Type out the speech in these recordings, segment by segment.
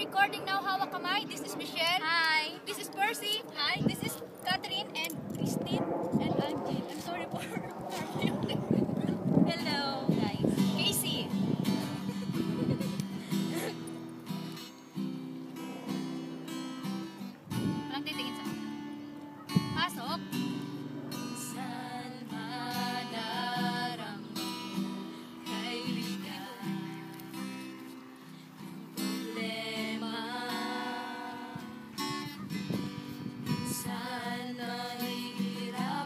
recording now, Hawak Kamay. This is Michelle. Hi. This is Percy. Hi. This is Catherine and Christine and Angie. I'm sorry for Hello, guys. Casey. Walang titingin sa pasok. Saan madarang kaibigan ng problema? Saan mahihirapan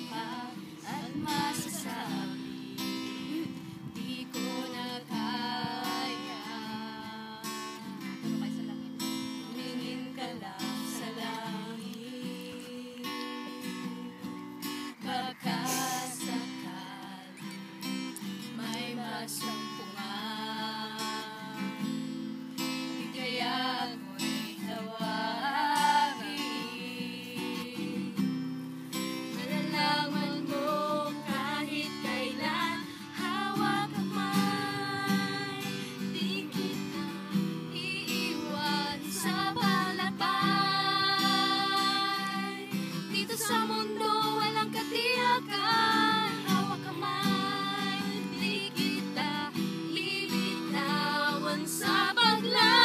ka at masasabi di ko na kaya? Ano kayo sa langit? Tumingin ka lang sa langit. Baka sakali may masumpungan, di kaya ako'y tawagin. Malalaman mo kahit kailan, hawak kamay, di kita iiwan sa palakay. Dito sa mundo walang katiyakan, hawak kamay, di kita bibitawan sa paglaban.